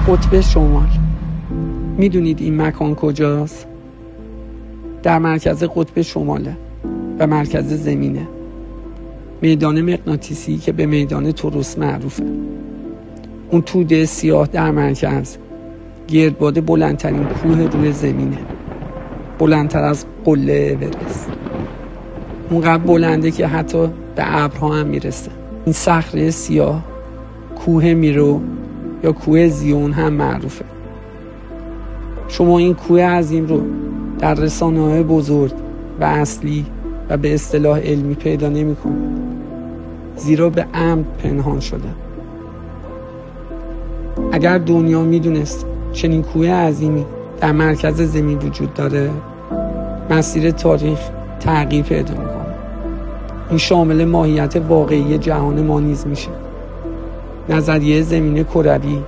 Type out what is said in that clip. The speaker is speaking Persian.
قطب شمال. میدونید این مکان کجاست؟ در مرکز قطب شماله و مرکز زمینه. میدان مغناطیسی که به میدان توروس معروفه. اون توده سیاه در مرکز گردباد بلندترین کوه روی زمینه، بلندتر از قله اورست. اونقدر بلنده که حتی به ابرها هم میرسه. این صخره سیاه کوه میرو یا کوه زیون هم معروفه. شما این کوه عظیم رو در رسانه‌های بزرگ و اصلی و به اصطلاح علمی پیدا نمی‌کنید، زیرا به عمد پنهان شده. اگر دنیا میدونست چنین کوه عظیمی در مرکز زمین وجود داره، مسیر تاریخ تغییر پیدا می‌کنه. این شامل ماهیت واقعی جهان ما نیز میشه. نظریه زمین کروی